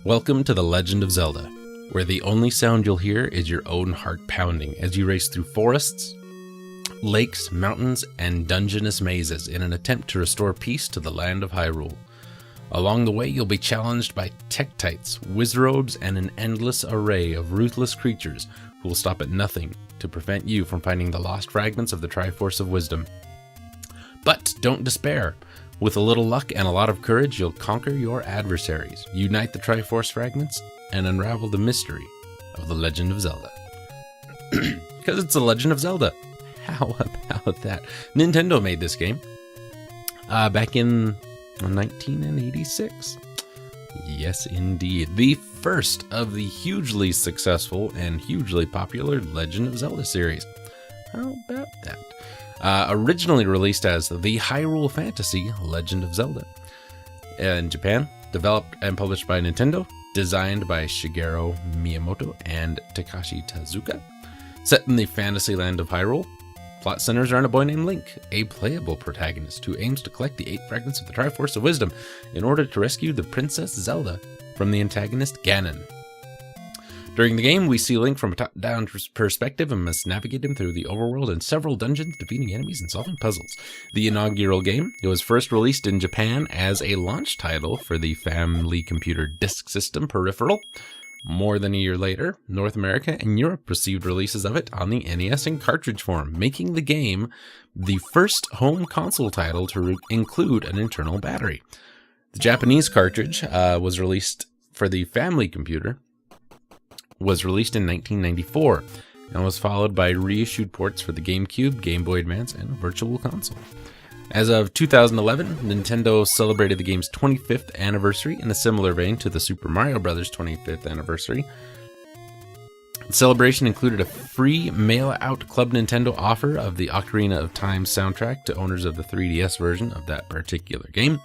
Welcome to The Legend of Zelda, where the only sound you'll hear is your own heart pounding as you race through forests, lakes, mountains, and dungeonous mazes in an attempt to restore peace to the land of Hyrule. Along the way, you'll be challenged by Tektites, Wizrobes, and an endless array of ruthless creatures who will stop at nothing to prevent you from finding the lost fragments of the Triforce of Wisdom. But don't despair. With a little luck and a lot of courage, you'll conquer your adversaries, unite the Triforce fragments, and unravel the mystery of The Legend of Zelda. Because it's The Legend of Zelda. How about that? Nintendo made this game back in 1986. Yes, indeed. The first of the hugely successful and hugely popular Legend of Zelda series. How about that? Originally released as the Hyrule Fantasy Legend of Zelda. In Japan, developed and published by Nintendo, designed by Shigeru Miyamoto and Takashi Tezuka. Set in the fantasy land of Hyrule, plot centers around a boy named Link, a playable protagonist who aims to collect the 8 fragments of the Triforce of Wisdom in order to rescue the Princess Zelda from the antagonist Ganon. During the game, we see Link from a top-down perspective and must navigate him through the overworld and several dungeons, defeating enemies and solving puzzles. The inaugural game, it was first released in Japan as a launch title for the Family Computer Disk System peripheral. More than a year later, North America and Europe received releases of it on the NES in cartridge form, making the game the first home console title to include an internal battery. The Japanese cartridge was released for the Family Computer, was released in 1994 and was followed by reissued ports for the GameCube, Game Boy Advance, and Virtual Console. As of 2011, Nintendo celebrated the game's 25th anniversary in a similar vein to the Super Mario Bros. 25th anniversary. The celebration included a free mail-out Club Nintendo offer of the Ocarina of Time soundtrack to owners of the 3DS version of that particular game,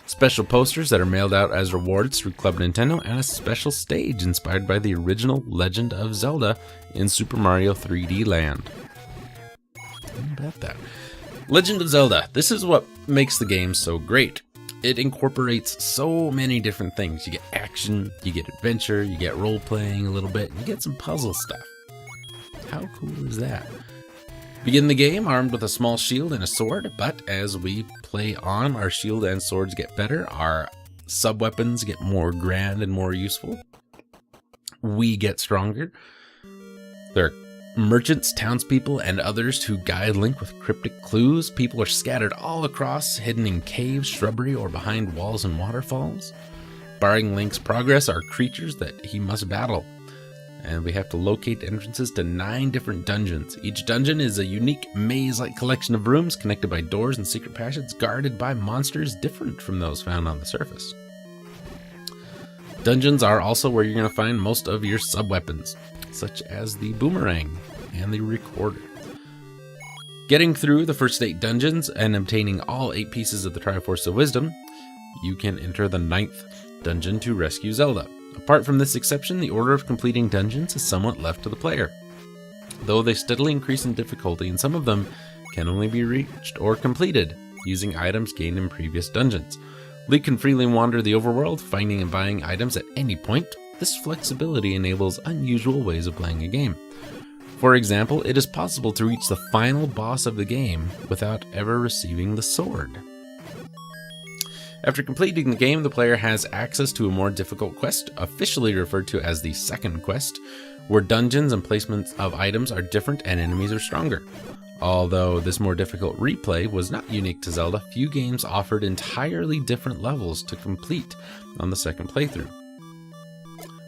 special posters that are mailed out as rewards through Club Nintendo, and a special stage inspired by the original Legend of Zelda in Super Mario 3D Land. How about that? Legend of Zelda. This is what makes the game so great. It incorporates so many different things. You get action, you get adventure, you get role-playing a little bit, and you get some puzzle stuff. How cool is that? Begin the game armed with a small shield and a sword, but as we play on, our shield and swords get better, our sub-weapons get more grand and more useful. We get stronger. There are merchants, townspeople, and others who guide Link with cryptic clues. People are scattered all across, hidden in caves, shrubbery, or behind walls and waterfalls. Barring Link's progress are creatures that he must battle. And we have to locate entrances to 9 different dungeons. Each dungeon is a unique maze-like collection of rooms connected by doors and secret passages guarded by monsters different from those found on the surface. Dungeons are also where you're going to find most of your sub-weapons, such as the boomerang and the recorder. Getting through the first 8 dungeons and obtaining all 8 pieces of the Triforce of Wisdom, you can enter the 9th dungeon to rescue Zelda. Apart from this exception, the order of completing dungeons is somewhat left to the player, though they steadily increase in difficulty, and some of them can only be reached or completed using items gained in previous dungeons. Link can freely wander the overworld, finding and buying items at any point. This flexibility enables unusual ways of playing a game. For example, it is possible to reach the final boss of the game without ever receiving the sword. After completing the game, the player has access to a more difficult quest, officially referred to as the second quest, where dungeons and placements of items are different and enemies are stronger. Although this more difficult replay was not unique to Zelda, few games offered entirely different levels to complete on the second playthrough.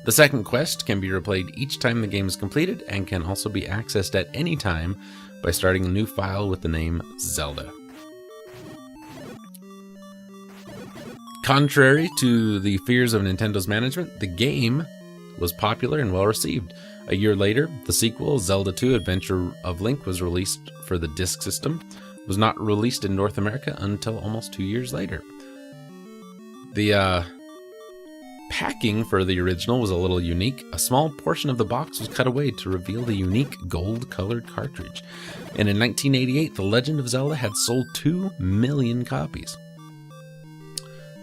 The second quest can be replayed each time the game is completed and can also be accessed at any time by starting a new file with the name Zelda. Contrary to the fears of Nintendo's management, the game was popular and well received. A year later, the sequel, Zelda 2: Adventure of Link, was released for the Disk System. It was not released in North America until almost 2 years later. The packing for the original was a little unique. A small portion of the box was cut away to reveal the unique gold-colored cartridge. And in 1988, The Legend of Zelda had sold 2 million copies.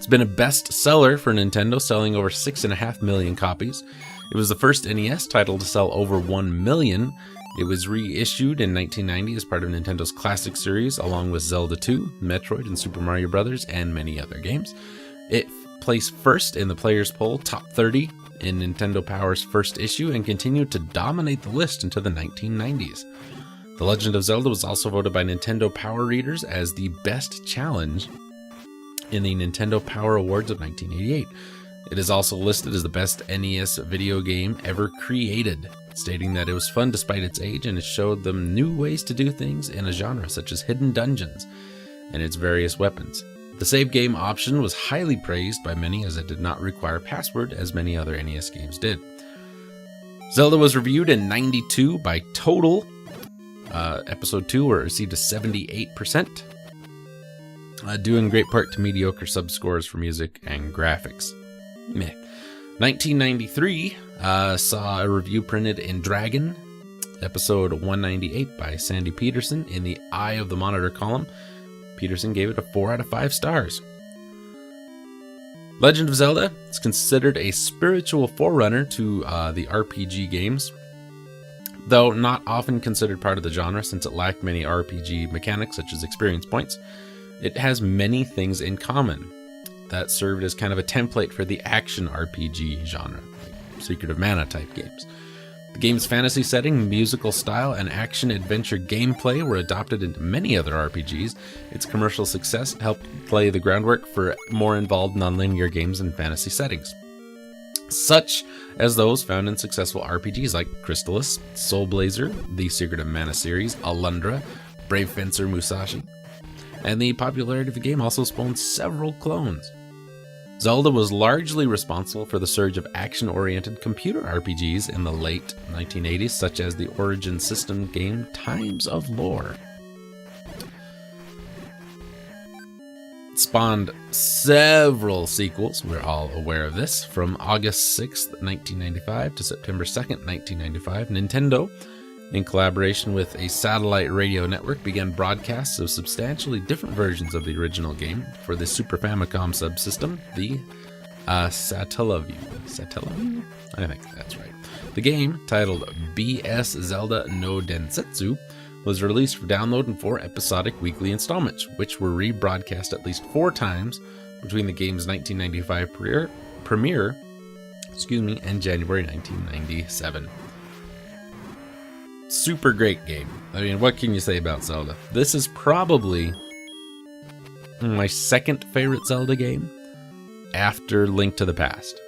It's been a bestseller for Nintendo, selling over 6.5 million copies. It was the first NES title to sell over 1 million. It was reissued in 1990 as part of Nintendo's Classic series, along with Zelda 2, Metroid, and Super Mario Bros., and many other games. It placed first in the Players' Poll Top 30 in Nintendo Power's first issue and continued to dominate the list into the 1990s. The Legend of Zelda was also voted by Nintendo Power readers as the best challenge in the Nintendo Power Awards of 1988. It is also listed as the best NES video game ever created, stating that it was fun despite its age and it showed them new ways to do things in a genre such as hidden dungeons and its various weapons. The save game option was highly praised by many as it did not require a password as many other NES games did. Zelda was reviewed in 92 by Total. Episode 2 where it received a 78%, due in great part to mediocre subscores for music and graphics. Meh. 1993 saw a review printed in Dragon, episode 198 by Sandy Peterson in the Eye of the Monitor column. Peterson gave it a 4 out of 5 stars. Legend of Zelda is considered a spiritual forerunner to the RPG games, though not often considered part of the genre since it lacked many RPG mechanics such as experience points. It has many things in common that served as kind of a template for the action RPG genre, like Secret of Mana type games. The game's fantasy setting, musical style, and action-adventure gameplay were adopted into many other RPGs. Its commercial success helped lay the groundwork for more involved nonlinear games in fantasy settings, such as those found in successful RPGs like Crystallis, Soul Blazer, the Secret of Mana series, Alundra, Brave Fencer Musashi, and the popularity of the game also spawned several clones. Zelda was largely responsible for the surge of action-oriented computer RPGs in the late 1980s, such as the Origin system game Times of Lore. It spawned several sequels, we're all aware of this, from August 6th, 1995 to September 2nd, 1995. Nintendo, in collaboration with a satellite radio network, began broadcasts of substantially different versions of the original game for the Super Famicom subsystem, the Satellaview? I think that's right. The game, titled BS Zelda no Densetsu, was released for download in 4 episodic weekly installments, which were rebroadcast at least 4 times between the game's 1995 premiere and January 1997. Super great game. I mean, what can you say about Zelda? This is probably my second favorite Zelda game after Link to the Past.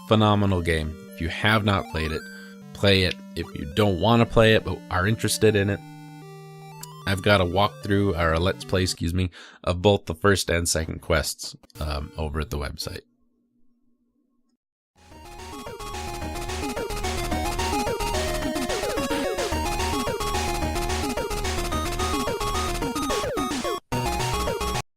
Phenomenal game. If you have not played it, play it. If you don't want to play it but are interested in it, I've got a walkthrough, or a let's play, of both the first and second quests over at the website.